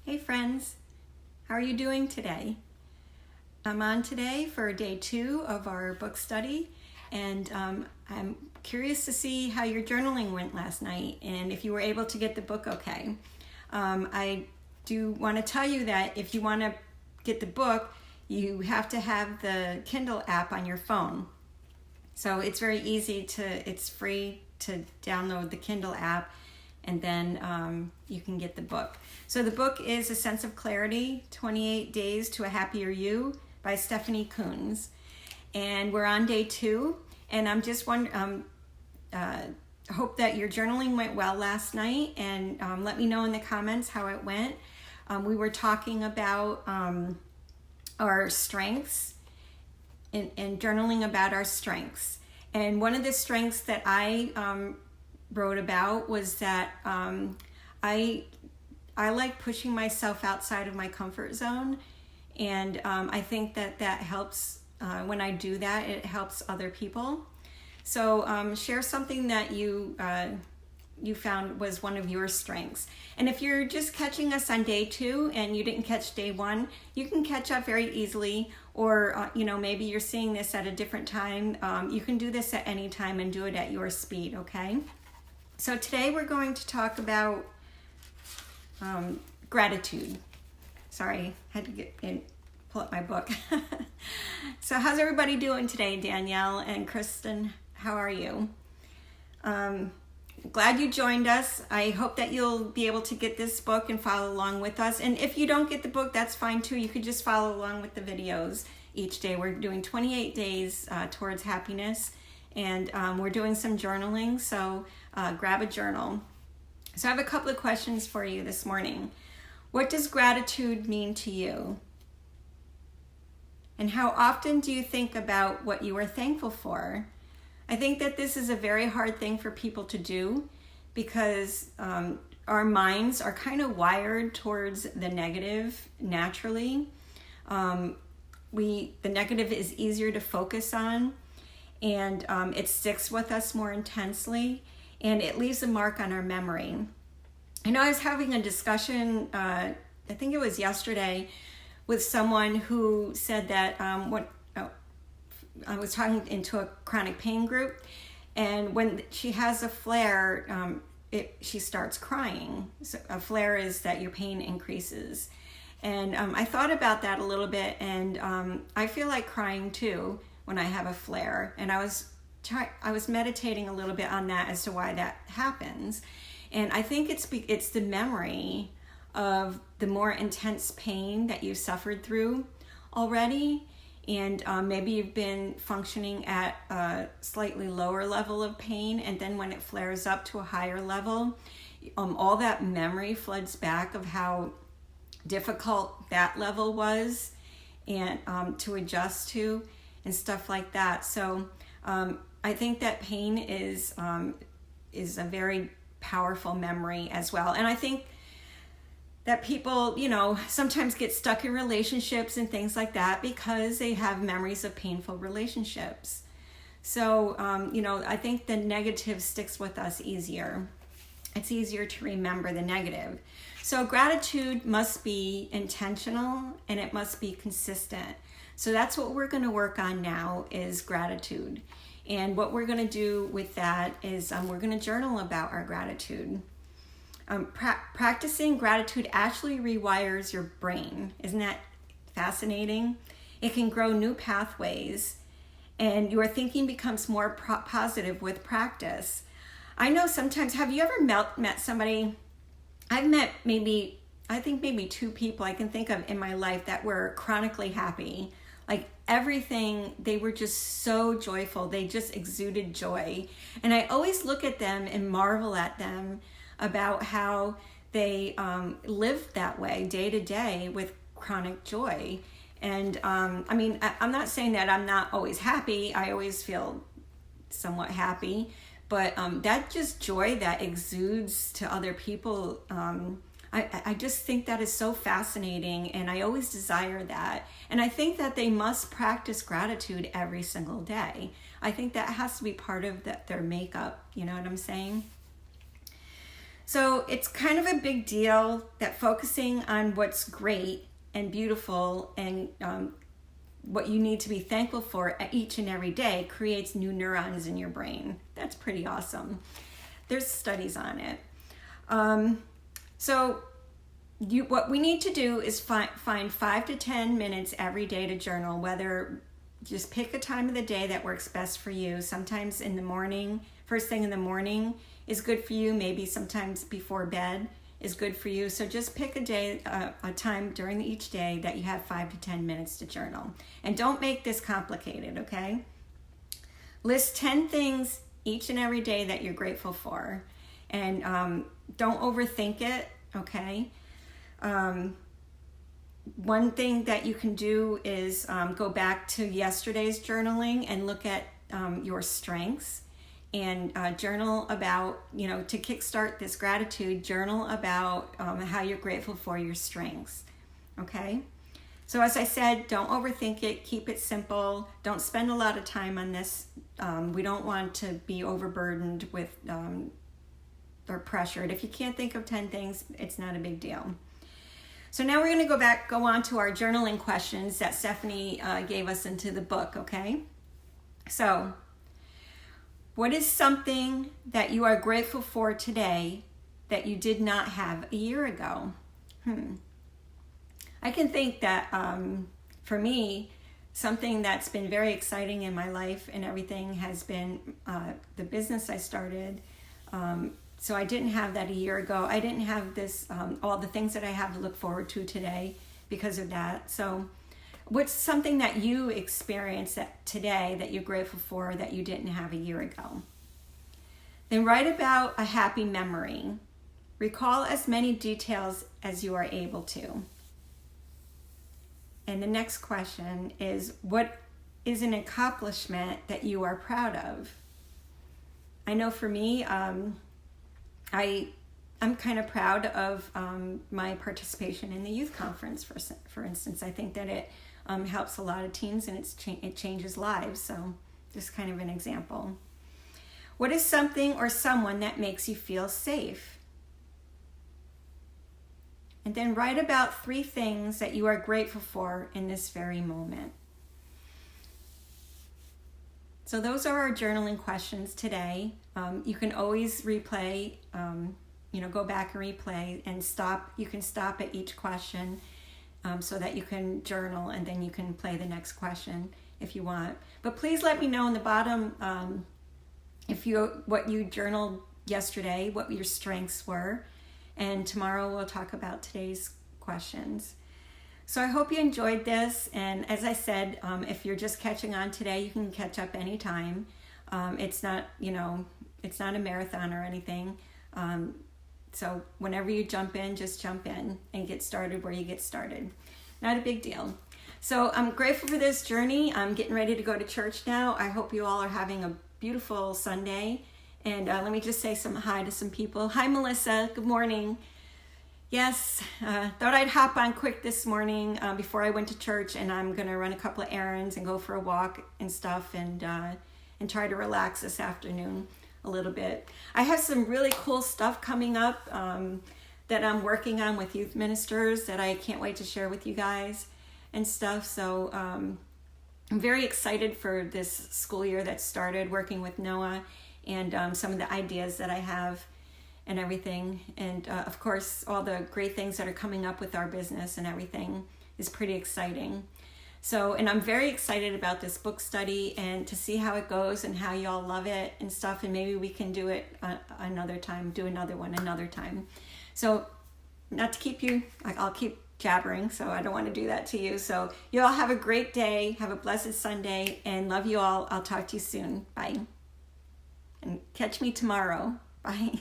Hey friends, how are you doing today? I'm on today for day 2 of our book study, and I'm curious to see how your journaling went last night and if you were able to get the book okay. I do want to tell you that if you want to get the book, you have to have the Kindle app on your phone. So it's very easy it's free to download the Kindle app, and then you can get the book. So the book is A Sense of Clarity, 28 Days to a Happier You by Stephanie Coons. And we're on day 2, and I'm just hope that your journaling went well last night, and let me know in the comments how it went. We were talking about our strengths and journaling about our strengths. And one of the strengths that I wrote about was that I like pushing myself outside of my comfort zone, and I think that helps. When I do that, it helps other people. So share something that you found was one of your strengths. And if you're just catching us on day 2 and you didn't catch day 1, you can catch up very easily, or maybe you're seeing this at a different time. You can do this at any time and do it at your speed, okay? So today we're going to talk about gratitude. Sorry, I had to pull up my book. So how's everybody doing today, Danielle and Kristen? How are you? Glad you joined us. I hope that you'll be able to get this book and follow along with us. And if you don't get the book, that's fine too. You could just follow along with the videos each day. We're doing 28 days towards happiness, and we're doing some journaling, so grab a journal. So I have a couple of questions for you this morning. What does gratitude mean to you? And how often do you think about what you are thankful for? I think that this is a very hard thing for people to do because our minds are kind of wired towards the negative naturally. The negative is easier to focus on, and it sticks with us more intensely, and it leaves a mark on our memory. I know I was having a discussion, I think it was yesterday, with someone who said that I was talking into a chronic pain group, and when she has a flare, she starts crying. So a flare is that your pain increases. And I thought about that a little bit, and I feel like crying too when I have a flare. And I was meditating a little bit on that as to why that happens. And I think it's the memory of the more intense pain that you've suffered through already. And maybe you've been functioning at a slightly lower level of pain, and then when it flares up to a higher level, all that memory floods back of how difficult that level was, and to adjust to and stuff like that. So I think that pain is a very powerful memory as well. And I think that people, sometimes get stuck in relationships and things like that because they have memories of painful relationships. So, I think the negative sticks with us easier. It's easier to remember the negative. So gratitude must be intentional, and it must be consistent. So that's what we're going to work on now, is gratitude. And what we're going to do with that is we're going to journal about our gratitude. Practicing gratitude actually rewires your brain. Isn't that fascinating? It can grow new pathways, and your thinking becomes more positive with practice. I know sometimes, have you ever met somebody? I've met maybe 2 people I can think of in my life that were chronically happy. Like everything, they were just so joyful. They just exuded joy. And I always look at them and marvel at them about how they live that way day to day with chronic joy. And I'm not saying that I'm not always happy. I always feel somewhat happy, but that just joy that exudes to other people, I just think that is so fascinating, and I always desire that. And I think that they must practice gratitude every single day. I think that has to be part of their makeup. You know what I'm saying? So it's kind of a big deal that focusing on what's great and beautiful and what you need to be thankful for each and every day creates new neurons in your brain. That's pretty awesome. There's studies on it. What we need to do is find 5 to 10 minutes every day to journal, whether just pick a time of the day that works best for you. Sometimes in the morning, first thing in the morning is good for you. Maybe sometimes before bed is good for you. So just pick a day, a time during each day that you have 5 to 10 minutes to journal. And don't make this complicated, okay? List 10 things each and every day that you're grateful for. And don't overthink it, okay? One thing that you can do is go back to yesterday's journaling and look at your strengths and journal about, to kickstart this gratitude, journal about how you're grateful for your strengths, okay? So as I said, don't overthink it, keep it simple, don't spend a lot of time on this. We don't want to be overburdened with or pressured. If you can't think of 10 things, it's not a big deal. So now we're going to go on to our journaling questions that Stephanie gave us into the book, okay? So, what is something that you are grateful for today that you did not have a year ago? I can think that for me, something that's been very exciting in my life and everything has been the business I started. So I didn't have that a year ago. I didn't have this, all the things that I have to look forward to today because of that. So what's something that you experienced today that you're grateful for that you didn't have a year ago? Then write about a happy memory. Recall as many details as you are able to. And the next question is, what is an accomplishment that you are proud of? I know for me, I'm kind of proud of my participation in the youth conference, for instance. I think that it helps a lot of teens and it changes lives. So just kind of an example. What is something or someone that makes you feel safe? And then write about 3 things that you are grateful for in this very moment. So those are our journaling questions today. You can always replay, go back and replay and stop. You can stop at each question so that you can journal and then you can play the next question if you want. But please let me know in the bottom what you journaled yesterday, what your strengths were, and tomorrow we'll talk about today's questions. So I hope you enjoyed this, and as I said, if you're just catching on today, you can catch up anytime. It's not, it's not a marathon or anything. So whenever you jump in, just jump in and get started where you get started. Not a big deal. So I'm grateful for this journey. I'm getting ready to go to church now. I hope you all are having a beautiful Sunday. And let me just say hi to some people. Hi, Melissa. Good morning. Yes, thought I'd hop on quick this morning before I went to church, and I'm going to run a couple of errands and go for a walk and stuff and try to relax this afternoon a little bit. I have some really cool stuff coming up that I'm working on with youth ministers that I can't wait to share with you guys and stuff. So I'm very excited for this school year that started, working with Noah and some of the ideas that I have and everything. And of course, all the great things that are coming up with our business and everything is pretty exciting. So, and I'm very excited about this book study and to see how it goes and how y'all love it and stuff. And maybe we can do it another time, do another one another time. So not to keep you, I'll keep jabbering, so I don't want to do that to you. So you all have a great day. Have a blessed Sunday and love you all. I'll talk to you soon. Bye. And catch me tomorrow. Bye.